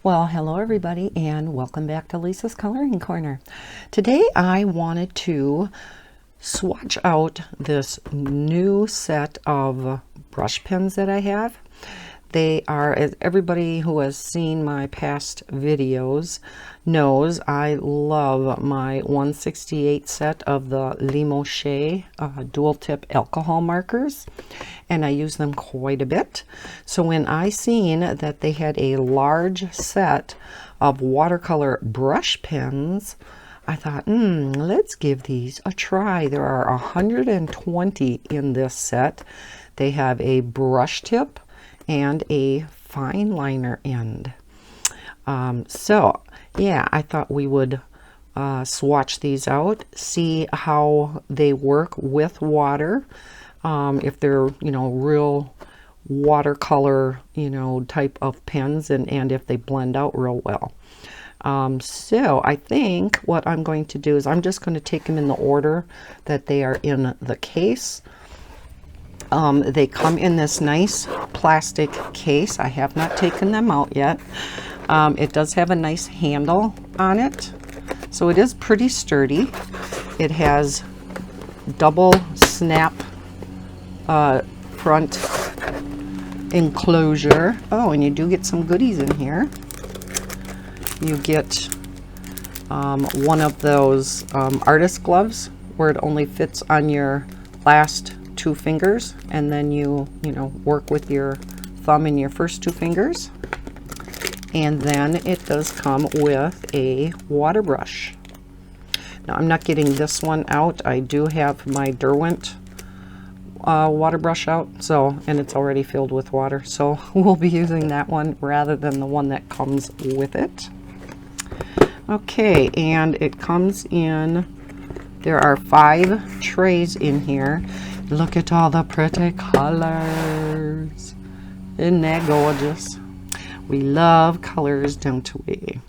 Well, hello everybody and welcome back to Lisa's Coloring Corner. Today I wanted to swatch out this new set of brush pens that I have. They are, as everybody who has seen my past videos knows, I love my 168 set of the LeMouchet dual tip alcohol markers, and I use them quite a bit. So when I seen that they had a large set of watercolor brush pens, I thought, let's give these a try. There are 120 in this set. They have a brush tip and a fine liner end. So yeah, I thought we would swatch these out, see how they work with water, if they're, real watercolor, type of pens, and if they blend out real well. So I think what I'm going to do is I'm just going to take them in the order that they are in the case. They come in this nice plastic case. I have not taken them out yet. It does have a nice handle on it, so it is pretty sturdy. It has double snap front enclosure. Oh, and you do get some goodies in here. You get one of those artist gloves where it only fits on your last two fingers, and then you work with your thumb and your first two fingers. And then it does come with a water brush. Now I'm not getting this one out. I do have my Derwent water brush out, and it's already filled with water, so we'll be using that one rather than the one that comes with it. Okay, and it comes in, there are 5 trays in here. Look at all the pretty colors. Isn't that gorgeous? We love colors, don't we?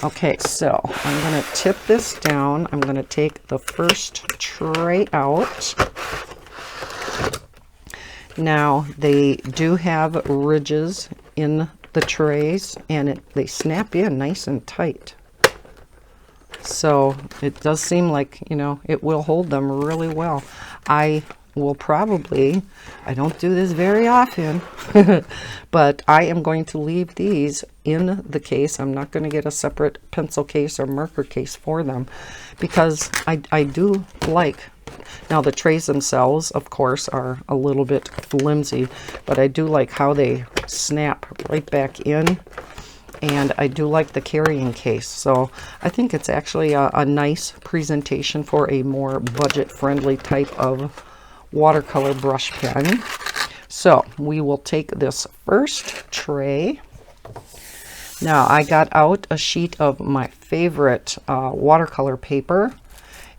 Okay, so I'm going to tip this down. I'm going to take the first tray out. Now, they do have ridges in the trays, and they snap in nice and tight. So it does seem like, it will hold them really well. I will probably, I don't do this very often, but I am going to leave these in the case. I'm not going to get a separate pencil case or marker case for them, because I do like, now the trays themselves of course are a little bit flimsy, but I do like how they snap right back in, and I do like the carrying case. So I think it's actually a nice presentation for a more budget-friendly type of watercolor brush pen. So we will take this first tray. Now I got out a sheet of my favorite watercolor paper.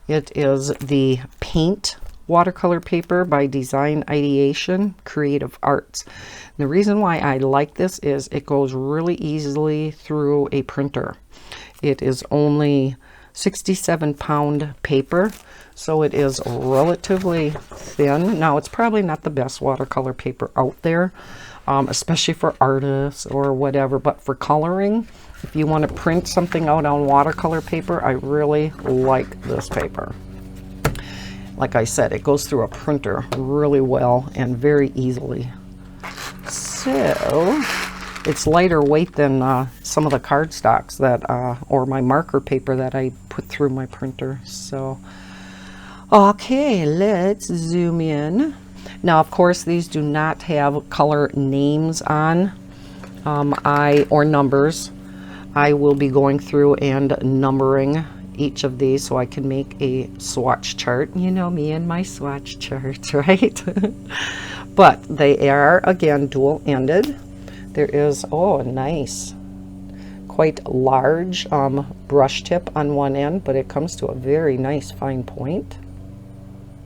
It is the Paint watercolor paper by Design Ideation Creative Arts. And the reason why I like this is it goes really easily through a printer. It is only 67-pound paper, so it is relatively thin. Now, it's probably not the best watercolor paper out there, especially for artists or whatever, but for coloring, if you want to print something out on watercolor paper, I really like this paper. Like I said, it goes through a printer really well and very easily. So it's lighter weight than some of the cardstocks that, or my marker paper that I put through my printer. So, okay, let's zoom in. Now, of course, these do not have color names on, or numbers. I will be going through and numbering each of these so I can make a swatch chart. You know me and my swatch charts, right? But they are, again, dual-ended. There is, oh, a nice, quite large brush tip on one end, but it comes to a very nice fine point.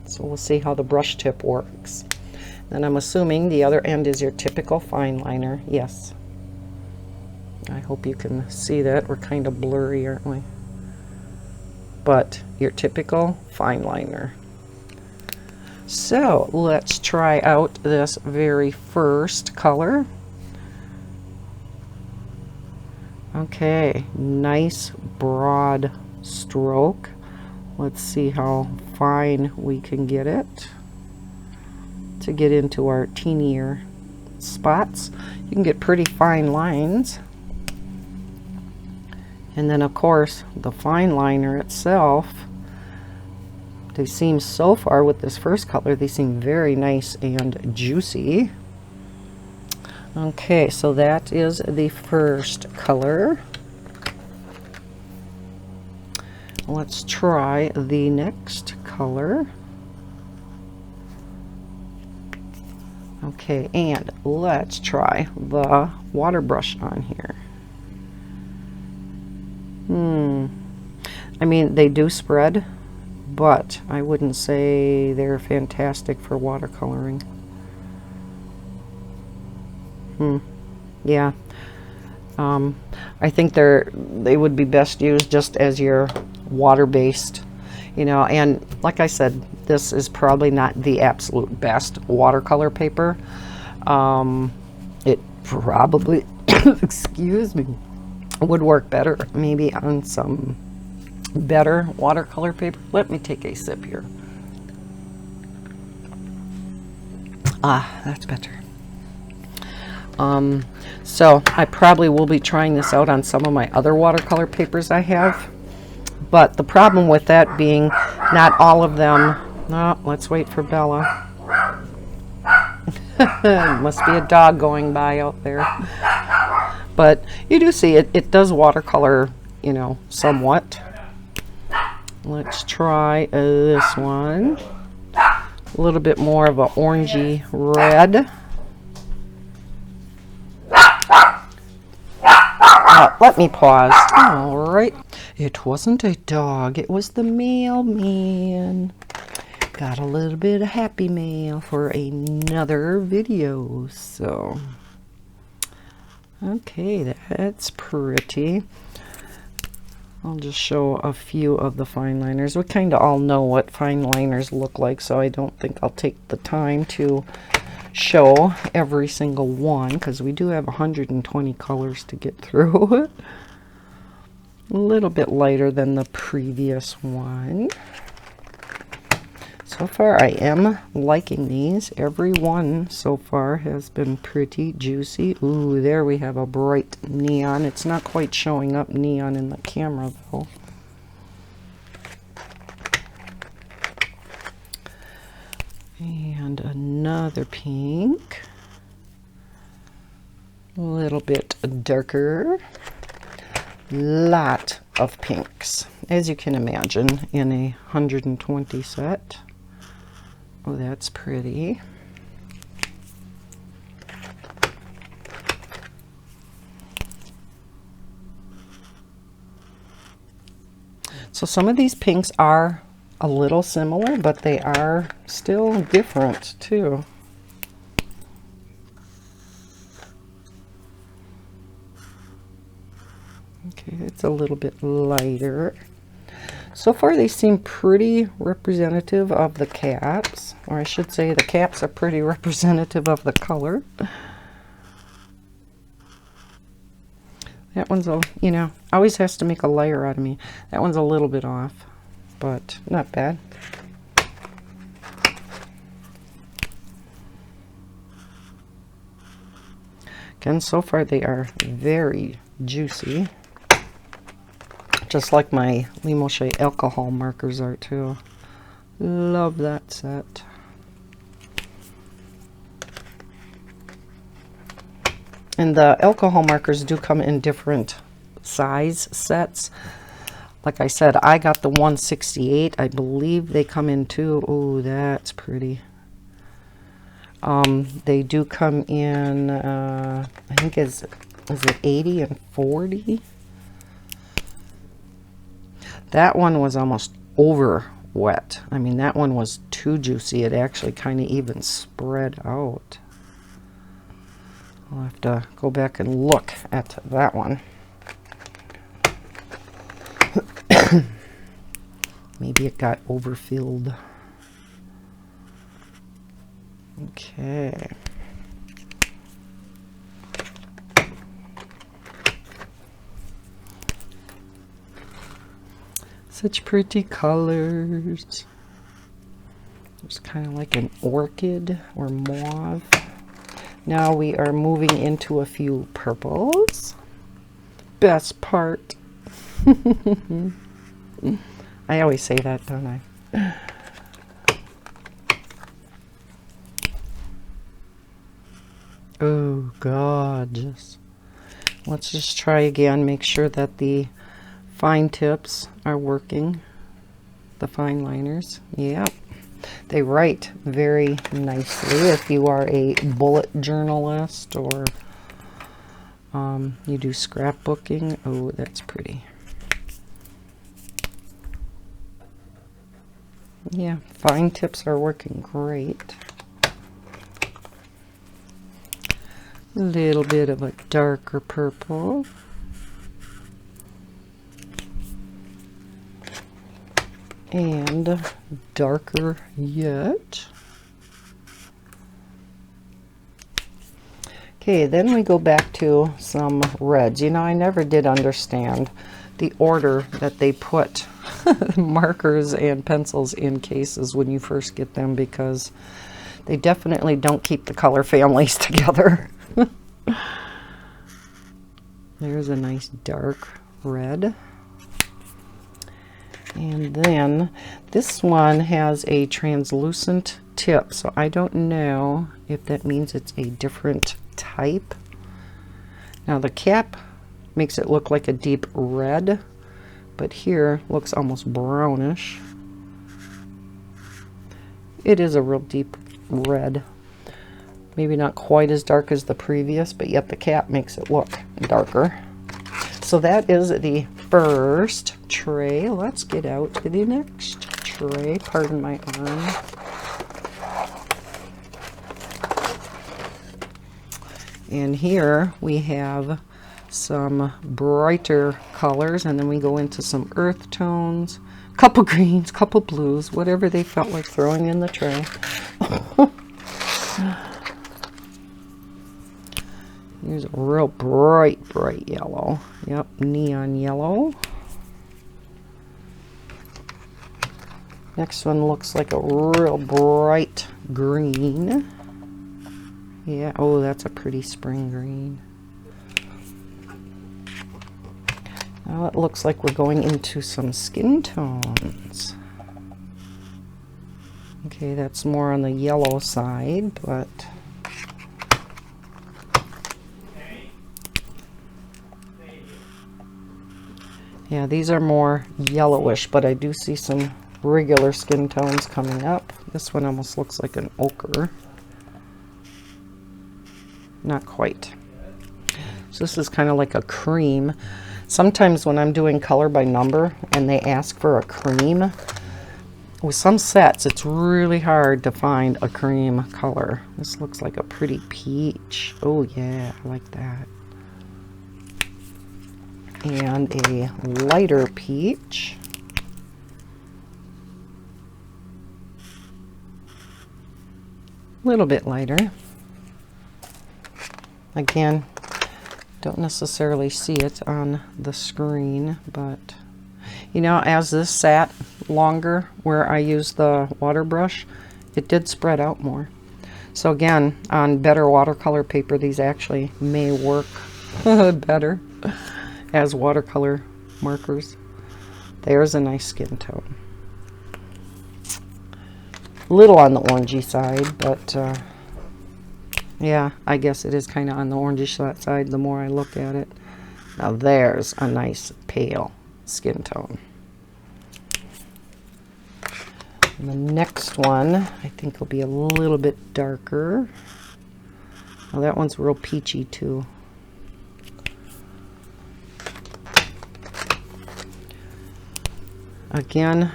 So we'll see how the brush tip works. And I'm assuming the other end is your typical fine liner. Yes. I hope you can see that. We're kind of blurry, aren't we? But your typical fine liner. So let's try out this very first color. Okay, nice broad stroke. Let's see how fine we can get it to get into our teenier spots. You can get pretty fine lines. And then of course the fine liner itself, they seem so far with this first color, they seem very nice and juicy. Okay, so that is the first color. Let's try the next color. Okay, and let's try the water brush on here. I mean, they do spread, but I wouldn't say they're fantastic for watercoloring. Yeah. I think they would be best used just as your water-based, you know, and like I said, this is probably not the absolute best watercolor paper. It probably, excuse me, would work better maybe on some better watercolor paper. Let me take a sip here. Ah, that's better. So I probably will be trying this out on some of my other watercolor papers I have, but the problem with that being not all of them. No, let's wait for Bella. Must be a dog going by out there. But you do see it does watercolor, you know, somewhat. Let's try this one. A little bit more of an orangey red. Let me pause. All right. It wasn't a dog. It was the mailman. Got a little bit of happy mail for another video. So, okay, that's pretty. I'll just show a few of the fine liners. We kind of all know what fine liners look like, so I don't think I'll take the time to show every single one, because we do have 120 colors to get through. A little bit lighter than the previous one. So far I am liking these. Every one so far has been pretty juicy. Ooh, there we have a bright neon. It's not quite showing up neon in the camera though. And another pink. A little bit darker. Lot of pinks, as you can imagine, in a 120 set. Oh, that's pretty. So some of these pinks are a little similar, but they are still different too. Okay, it's a little bit lighter. So far they seem pretty representative of the caps, or I should say the caps are pretty representative of the color. That one's a, you know, always has to make a layer out of me. That one's a little bit off, but not bad. Again, so far they are very juicy. Just like my LeMouchet alcohol markers are too. Love that set. And the alcohol markers do come in different size sets. Like I said, I got the 168. I believe they come in two. Oh, that's pretty. They do come in, I think is it 80 and 40? That one was almost over wet. I mean, that one was too juicy. It actually kind of even spread out. I'll have to go back and look at that one. Maybe it got overfilled. Okay. Such pretty colors. It's kind of like an orchid or mauve. Now we are moving into a few purples. Best part. I always say that, don't I? Oh, gorgeous. Let's just try again. Make sure that the fine tips are working. The fine liners. Yep. They write very nicely if you are a bullet journalist or you do scrapbooking. Oh, that's pretty. Yeah, fine tips are working great. A little bit of a darker purple. And darker yet. Okay, then we go back to some reds. You know, I never did understand the order that they put markers and pencils in cases when you first get them, because they definitely don't keep the color families together. There's a nice dark red. And then this one has a translucent tip, so I don't know if that means it's a different type. Now the cap makes it look like a deep red, but here looks almost brownish. It is a real deep red. Maybe not quite as dark as the previous, but yet the cap makes it look darker. So that is the first tray. Let's get out to the next tray. Pardon my arm. And here we have some brighter colors, and then we go into some earth tones, couple greens, couple blues, whatever they felt like throwing in the tray. Here's a real bright yellow. Yep, neon yellow. Next one looks like a real bright green. Yeah, oh, that's a pretty spring green. Now it looks like we're going into some skin tones. Okay, that's more on the yellow side, but yeah, these are more yellowish, but I do see some regular skin tones coming up. This one almost looks like an ochre. Not quite. So this is kind of like a cream. Sometimes when I'm doing color by number and they ask for a cream, with some sets it's really hard to find a cream color. This looks like a pretty peach. Oh yeah, I like that. And a lighter peach. A little bit lighter. Again, don't necessarily see it on the screen, but you know, as this sat longer where I used the water brush, it did spread out more. So again, on better watercolor paper, these actually may work better as watercolor markers. There's a nice skin tone. Little on the orangey side, but yeah, I guess it is kind of on the orangish side the more I look at it. Now there's a nice pale skin tone. And the next one I think will be a little bit darker. Well, that one's real peachy too. Again,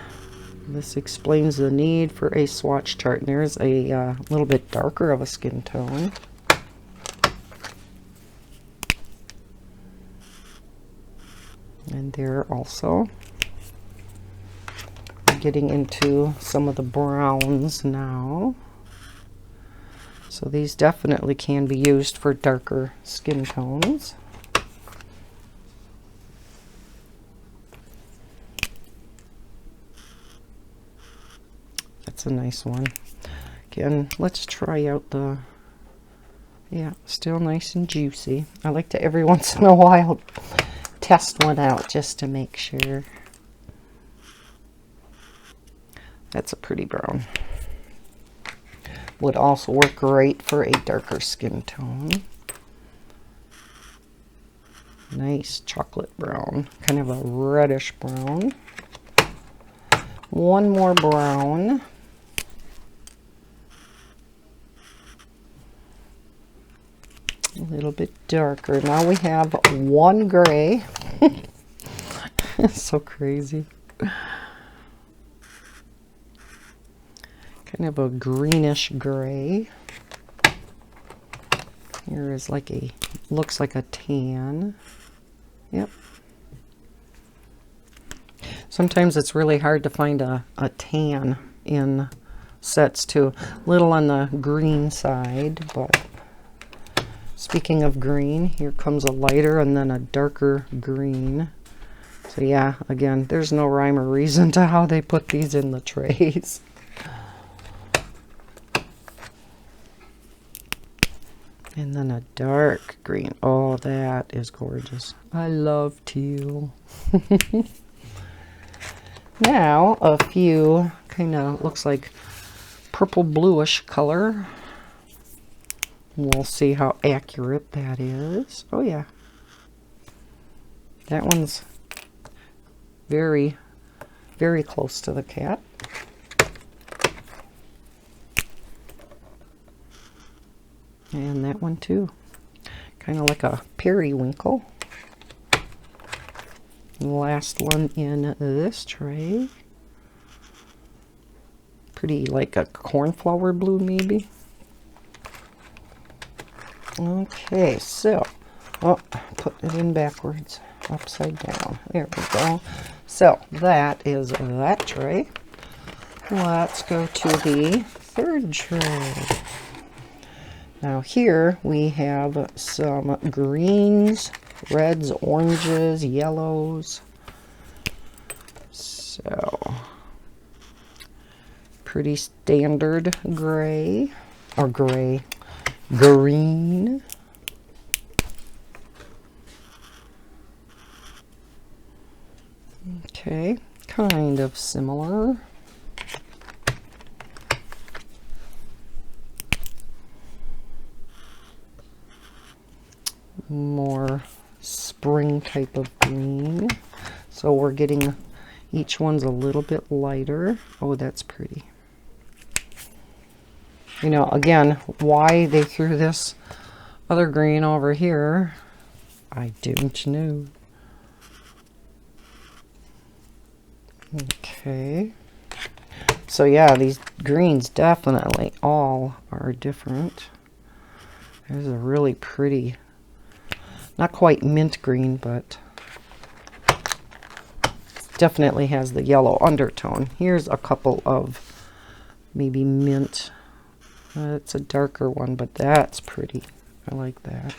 this explains the need for a swatch chart. And there's a little bit darker of a skin tone. And there also. Getting into some of the browns now. So these definitely can be used for darker skin tones. that's a nice one. Again, let's try out the, yeah, still nice and juicy. I like to every once in a while test one out just to make sure. That's a pretty brown. Would also work great for a darker skin tone. Nice chocolate brown, kind of a reddish brown. One more brown. A little bit darker. Now we have one gray. So crazy. Kind of a greenish gray. Here is like a, looks like a tan. Yep. Sometimes it's really hard to find a tan in sets too. Little on the green side, but speaking of green, here comes a lighter and then a darker green. So yeah, again, there's no rhyme or reason to how they put these in the trays. And then a dark green. Oh, that is gorgeous. I love teal. Now, a few kind of looks like purple bluish color. We'll see how accurate that is. Oh, yeah. That one's very, very close to the cat. And that one too, kind of like a periwinkle. Last one in this tray, pretty like a cornflower blue maybe. Okay, so, oh, put it in backwards, upside down. There we go. So that is that tray. Let's go to the third tray. Now here we have some greens, reds, oranges, yellows. So pretty standard gray, or gray, green. Okay, kind of similar. More spring type of green. So we're getting, each one's a little bit lighter. Oh, that's pretty. You know, again, why they threw this other green over here, I don't know. Okay. So yeah, these greens definitely all are different. There's a really pretty, not quite mint green, but definitely has the yellow undertone. Here's a couple of maybe mint. It's a darker one, but that's pretty. I like that.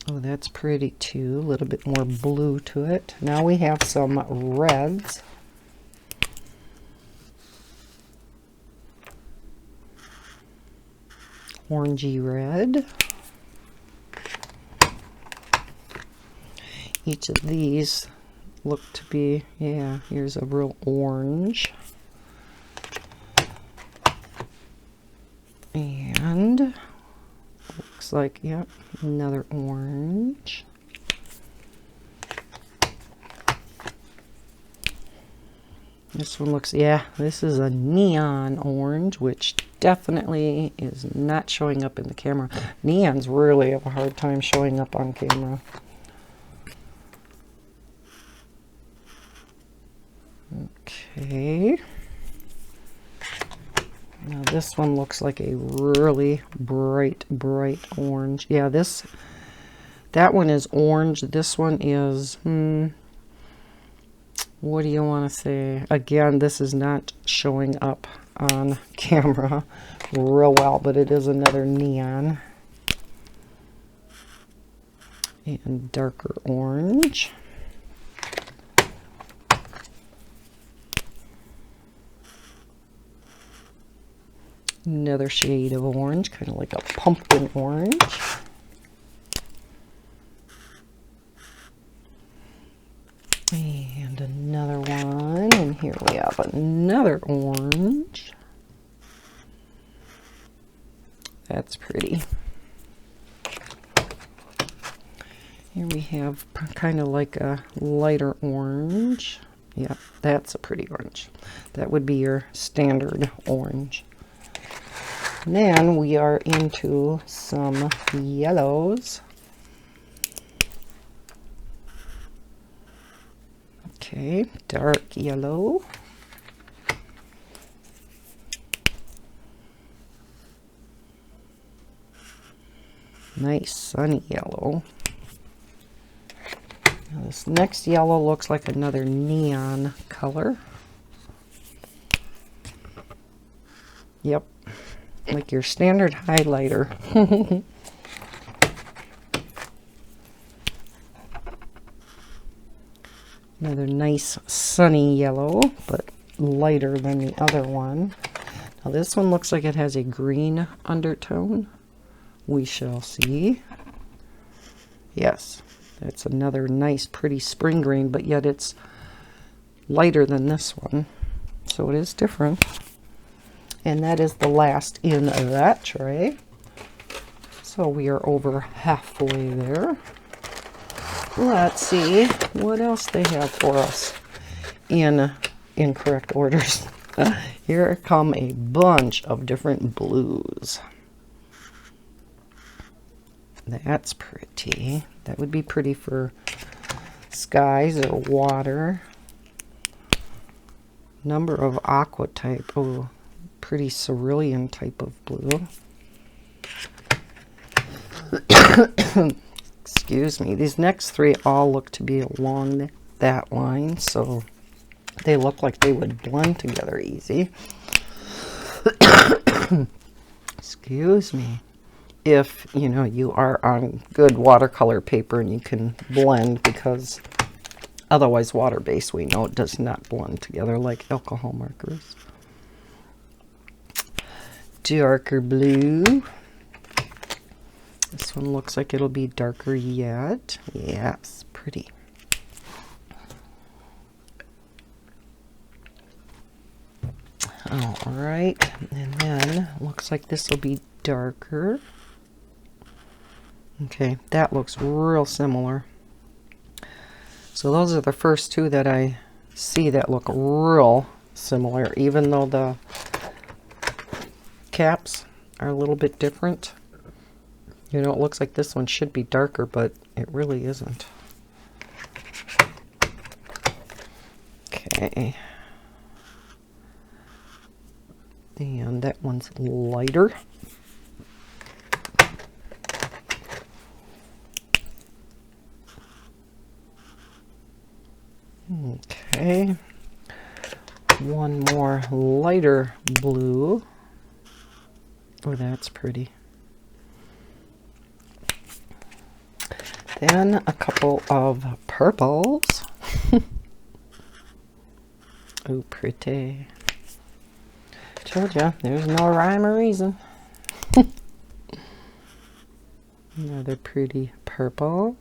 Oh, that's pretty too. A little bit more blue to it. Now we have some reds. Orangey red. Each of these look to be, yeah, here's a real orange. And looks like, yep, another orange. This one looks, yeah, this is a neon orange, which definitely is not showing up in the camera. Neons really have a hard time showing up on camera. Okay. Now this one looks like a really bright orange. Yeah, that one is orange. This one is, what do you want to say? Again, this is not showing up on camera real well, but it is another neon. And darker orange. Another shade of orange, kind of like a pumpkin orange. And another one, and here we have another orange. That's pretty. Here we have kind of like a lighter orange. Yep, that's a pretty orange. That would be your standard orange. And then we are into some yellows. Okay, dark yellow. Nice sunny yellow. Now this next yellow looks like another neon color. Yep, like your standard highlighter. Another nice sunny yellow, but lighter than the other one. Now this one looks like it has a green undertone. We shall see. Yes, that's another nice pretty spring green, but yet it's lighter than this one. So it is different. And that is the last in that tray. So we are over halfway there. Let's see what else they have for us in incorrect orders. Here come a bunch of different blues. That's pretty. That would be pretty for skies or water. Number of aqua type. Oh, pretty cerulean type of blue. Excuse me. These next three all look to be along that line, so they look like they would blend together easy. Excuse me. If, you know, you are on good watercolor paper and you can blend, because otherwise water-based, we know, it does not blend together like alcohol markers. Darker blue. This one looks like it'll be darker yet. Yes, pretty. All right, and then looks like this will be darker. Okay, that looks real similar. So those are the first two that I see that look real similar, even though the caps are a little bit different. You know, it looks like this one should be darker, but it really isn't. Okay. And that one's lighter. Okay, one more lighter blue. Oh, that's pretty. Then a couple of purples. Oh, pretty. Told ya, there's no rhyme or reason. Another pretty purple.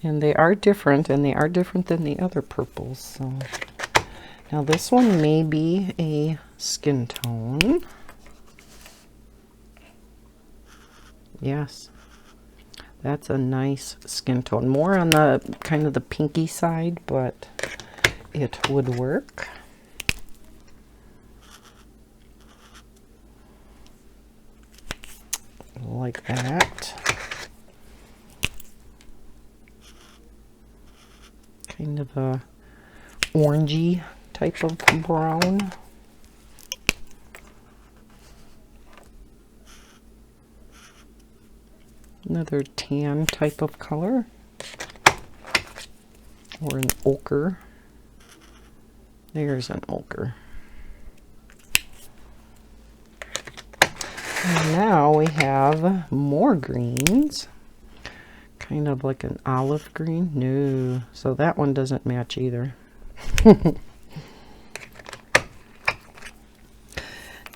And they are different, and they are different than the other purples. So now this one may be a skin tone. Yes, that's a nice skin tone. More on the kind of the pinky side, but it would work. Like that. Kind of a orangey type of brown. Another tan type of color, or an ochre. There's an ochre. And now we have more greens. Kind of like an olive green. No, so that one doesn't match either.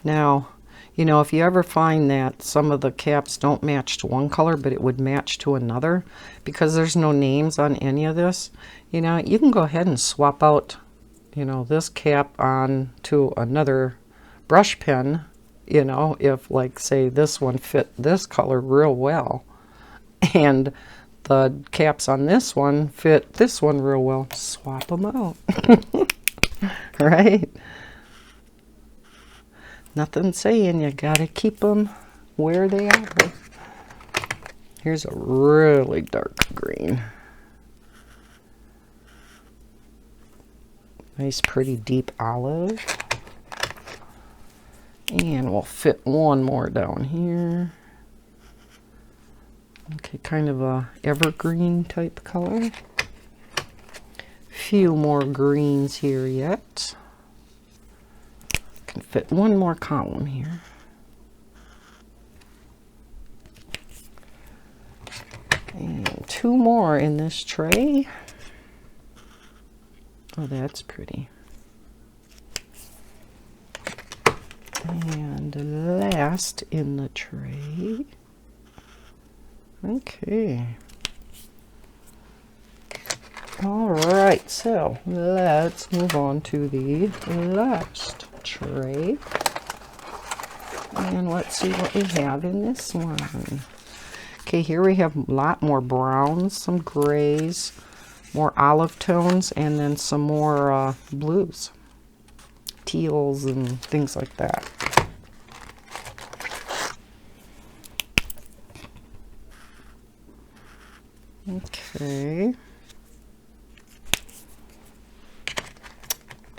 Now, you know, if you ever find that some of the caps don't match to one color, but it would match to another, because there's no names on any of this, you know, you can go ahead and swap out, you know, this cap on to another brush pen, you know, if like say this one fit this color real well, and the caps on this one fit this one real well, swap them out. Right? Nothing saying you gotta keep them where they are. Here's a really dark green. Nice pretty deep olive. And we'll fit one more down here. Okay, kind of a evergreen type color. Few more greens here yet. Can fit one more column here. And two more in this tray. Oh, that's pretty. And last in the tray. Okay. All right, so let's move on to the last tray. And let's see what we have in this one. Okay, here we have a lot more browns, some grays, more olive tones, and then some more blues, teals, and things like that. Okay.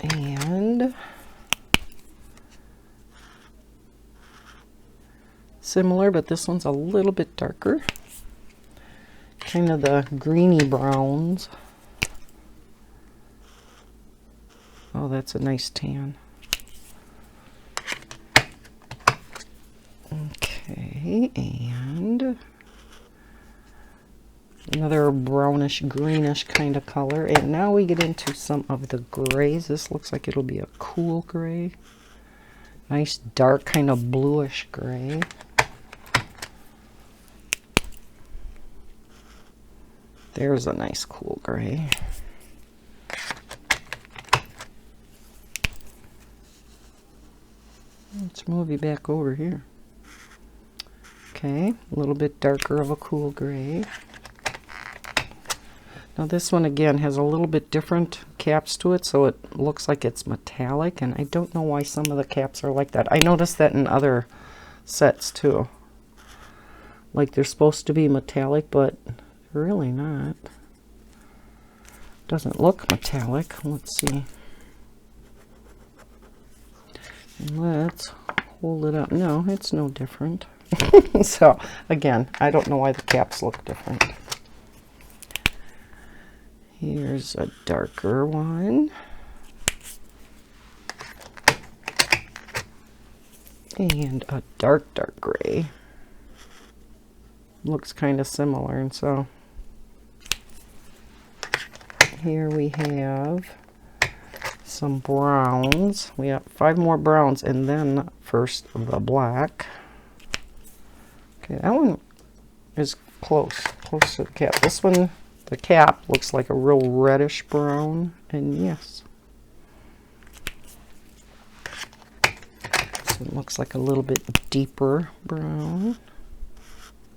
And similar, but this one's a little bit darker. Kind of the greeny browns. Oh, that's a nice tan. Okay, and another brownish greenish kind of color. And now we get into some of the grays. This looks like it'll be a cool gray. Nice dark kind of bluish gray. There's a nice cool gray. Let's move you back over here. Okay, a little bit darker of a cool gray. Now this one again has a little bit different caps to it, so it looks like it's metallic, and I don't know why some of the caps are like that. I noticed that in other sets too. Like they're supposed to be metallic, but really not. Doesn't look metallic. Let's see. And let's hold it up. No, it's no different. So again, I don't know why the caps look different. Here's a darker one. And a dark gray. Looks kind of similar, and so here we have some browns. We have 5 more browns, and then first the black. Okay, that one is close to the cap. This one, the cap looks like a real reddish brown, and yes, so it looks like a little bit deeper brown.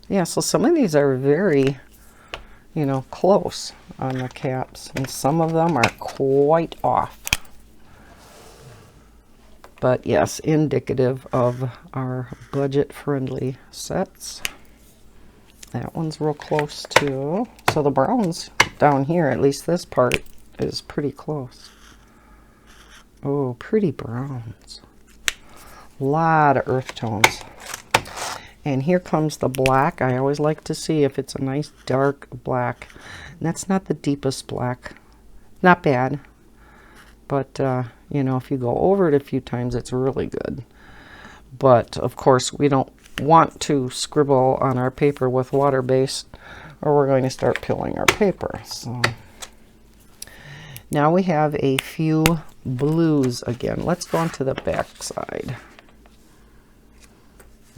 Yeah, so some of these are very, you know, close on the caps, and some of them are quite off. But yes, indicative of our budget-friendly sets. That one's real close too. So the browns down here, at least this part, is pretty close. Oh, pretty browns. A lot of earth tones. And here comes the black. I always like to see if it's a nice dark black. And that's not the deepest black. Not bad. But, you know, if you go over it a few times, it's really good. But, of course, we don't want to scribble on our paper with water-based, or we're going to start peeling our paper. So now we have a few blues again. Let's go on to the back side.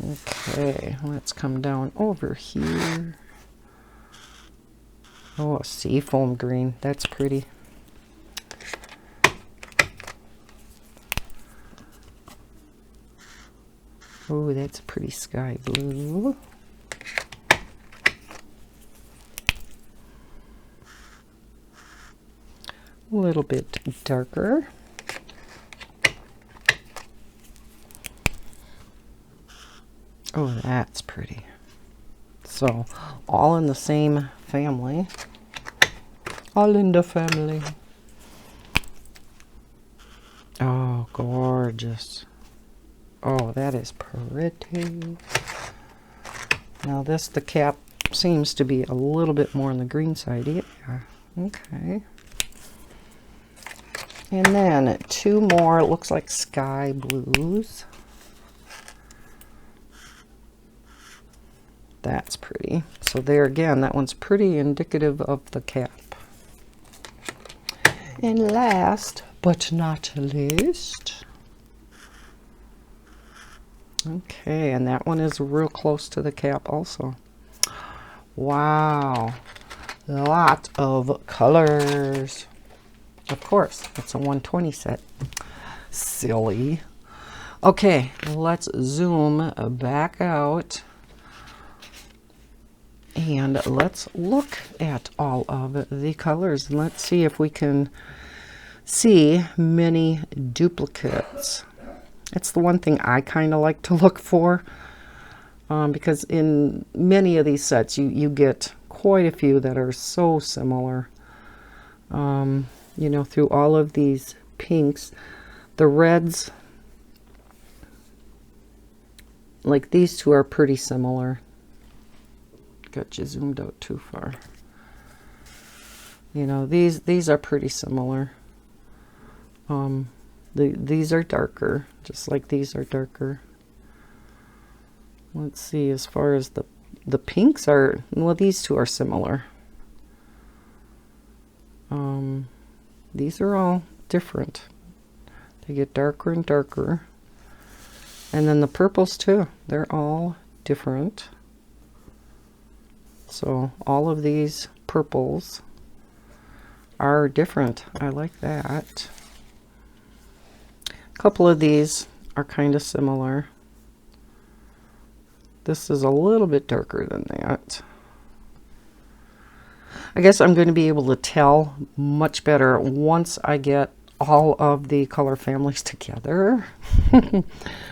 Okay, let's come down over here. Oh, a seafoam green. That's pretty. Oh, that's a pretty sky blue. A little bit darker. Oh, that's pretty. So, all in the same family. All in the family. Oh, gorgeous. Oh, that is pretty. Now this, the cap seems to be a little bit more on the green side. Yeah, okay. And then two more, it looks like sky blues. That's pretty. So there again, that one's pretty indicative of the cap. And last but not least, okay, and that one is real close to the cap also. Wow, a lot of colors. Of course, it's a 120 set. Silly. Okay, let's zoom back out and let's look at all of the colors and let's see if we can see many duplicates. It's the one thing I kind of like to look for, because in many of these sets you get quite a few that are so similar. You know, through all of these pinks, the reds, like these two are pretty similar. Got you zoomed out too far. You know, these are pretty similar. These are darker, just like these are darker. Let's see, as far as the pinks are, well, these two are similar. These are all different. They get darker and darker. And then the purples too, they're all different. So all of these purples are different. I like that. A couple of these are kind of similar. This is a little bit darker than that. I guess I'm going to be able to tell much better once I get all of the color families together.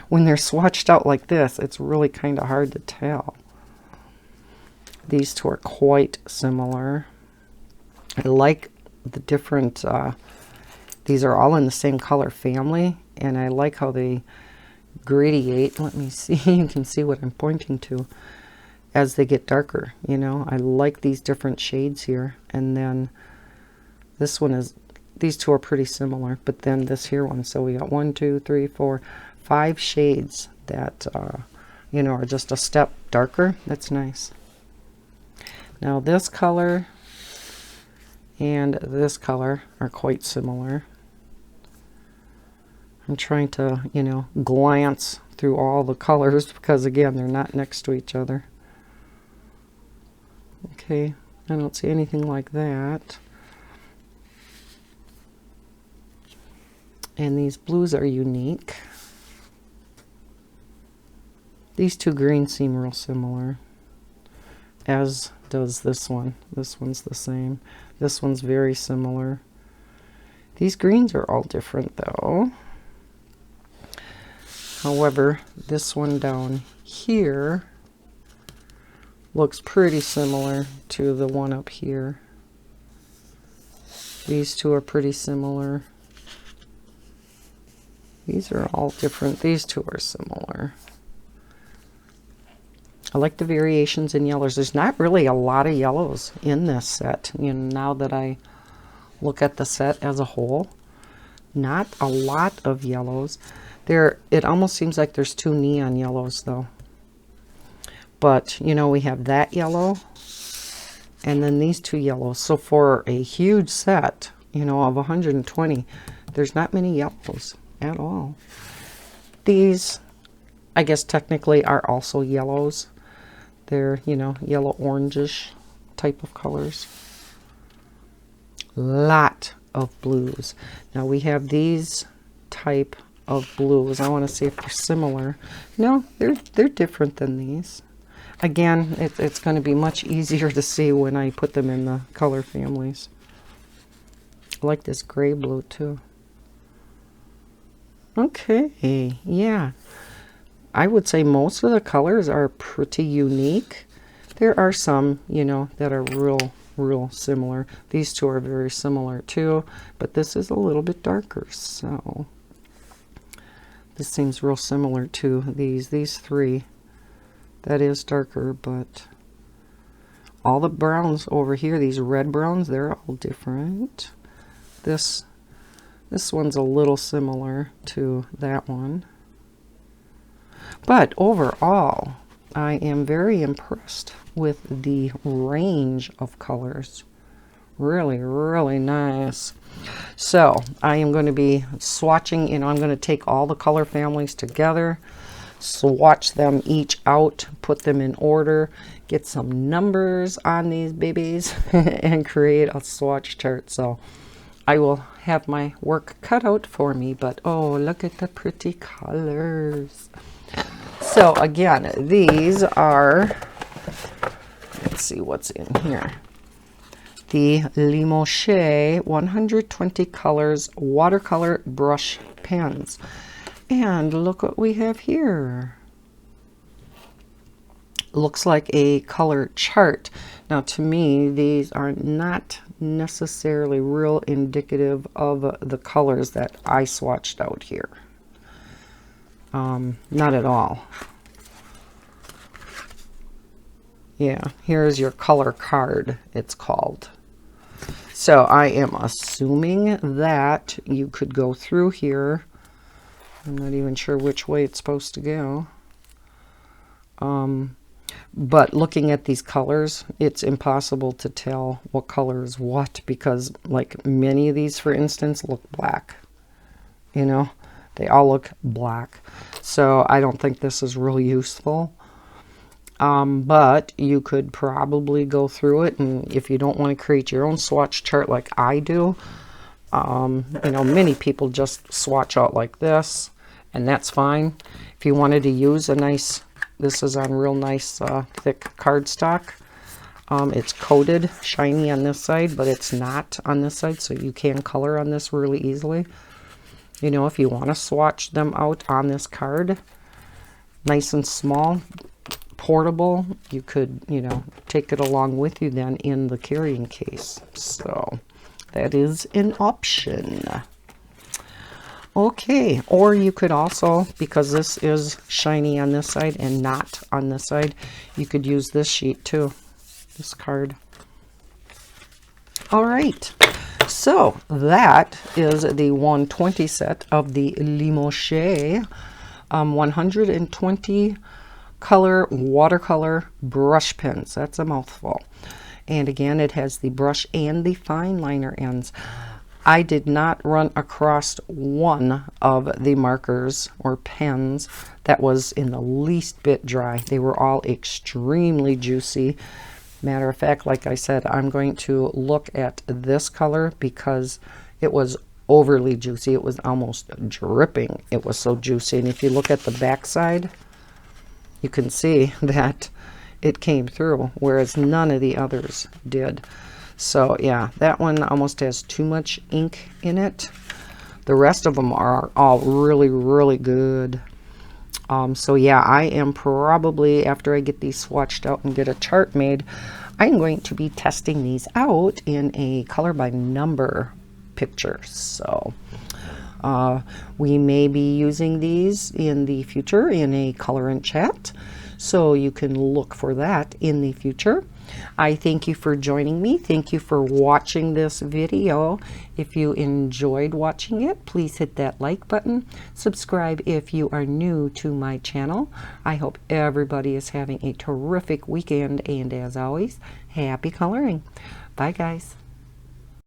When they're swatched out like this, it's really kind of hard to tell. These two are quite similar. I like the different, these are all in the same color family, and I like how they gradiate. Let me see, you can see what I'm pointing to as they get darker. You know, I like these different shades here. And then this one is, these two are pretty similar, but then this here one, so we got 1, 2, 3, 4, 5 shades that you know, are just a step darker. That's nice. Now this color and this color are quite similar. I'm trying to, you know, glance through all the colors because again, they're not next to each other. Okay, I don't see anything like that. And these blues are unique. These two greens seem real similar, as does this one. This one's the same. This one's very similar. These greens are all different though. However, this one down here looks pretty similar to the one up here. These two are pretty similar. These are all different. These two are similar. I like the variations in yellows. There's not really a lot of yellows in this set. You know, now that I look at the set as a whole, not a lot of yellows. There, it almost seems like there's 2 neon yellows though. But, you know, we have that yellow and then these 2 yellows. So for a huge set, you know, of 120, there's not many yellows at all. These I guess technically are also yellows. They're, you know, yellow orangish type of colors. Lot of blues. Now we have these type of blues. I want to see if they're similar. No, they're different than these. Again, it's going to be much easier to see when I put them in the color families. I like this gray blue too. Okay, yeah. I would say most of the colors are pretty unique. There are some, you know, that are real similar. These two are very similar too, but this is a little bit darker, so this seems real similar to these three. That is darker, but all the browns over here, these red browns, they're all different. This one's a little similar to that one. But overall, I am very impressed with the range of colors. Really, really nice. So I am going to be swatching, you know, I'm going to take all the color families together, swatch them each out, put them in order, get some numbers on these babies, and create a swatch chart. So I will have my work cut out for me, but oh, look at the pretty colors. So again, these are, let's see what's in here. The LeMouchet 120 colors watercolor brush pens. And look what we have here. Looks like a color chart. Now to me, these are not necessarily real indicative of the colors that I swatched out here. Not at all. Yeah, here's your color card, it's called. So I am assuming that you could go through here. I'm not even sure which way it's supposed to go. But looking at these colors, it's impossible to tell what color is what, because like many of these, for instance, look black. You know, they all look black. So I don't think this is real useful. But you could probably go through it, and if you don't want to create your own swatch chart like I do, you know, many people just swatch out like this, and that's fine. If you wanted to use a nice, this is on real nice thick cardstock. It's coated shiny on this side, but it's not on this side, so you can color on this really easily. You know, if you want to swatch them out on this card, nice and small, portable, you could, you know, take it along with you then in the carrying case. So that is an option. Okay, or you could also, because this is shiny on this side and not on this side, you could use this sheet too, this card. All right, so that is the 120 set of the LeMouchet 120 color watercolor brush pens. That's a mouthful. And again, it has the brush and the fine liner ends. I did not run across one of the markers or pens that was in the least bit dry. They were all extremely juicy. Matter of fact, like I said, I'm going to look at this color because it was overly juicy. It was almost dripping. It was so juicy. And if you look at the back side, you can see that it came through, whereas none of the others did. So yeah, that one almost has too much ink in it. The rest of them are all really, really good. So yeah, I am probably, after I get these swatched out and get a chart made, I'm going to be testing these out in a color by number picture. So we may be using these in the future in a color and chat, so you can look for that in the future. I thank you for joining me. Thank you for watching this video. If you enjoyed watching it, please hit that like button. Subscribe if you are new to my channel. I hope everybody is having a terrific weekend, and as always, happy coloring. Bye guys.